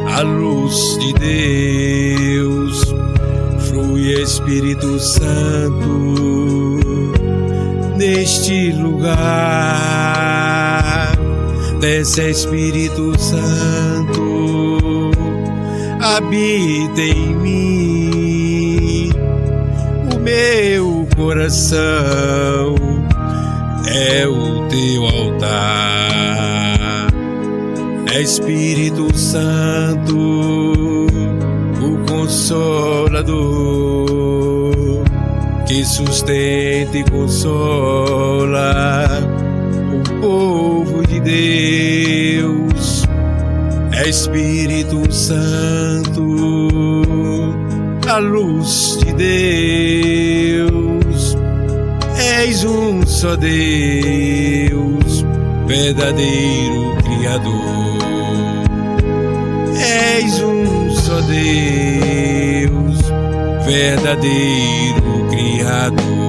[SPEAKER 9] a luz de Deus. Flui Espírito Santo neste lugar. Desce Espírito Santo, habita em mim. O meu coração é o teu altar. É Espírito Santo, o Consolador, que sustenta e consola o povo de Deus. É Espírito Santo, a luz de Deus. És um só Deus, verdadeiro Criador. És um só Deus, verdadeiro Criador.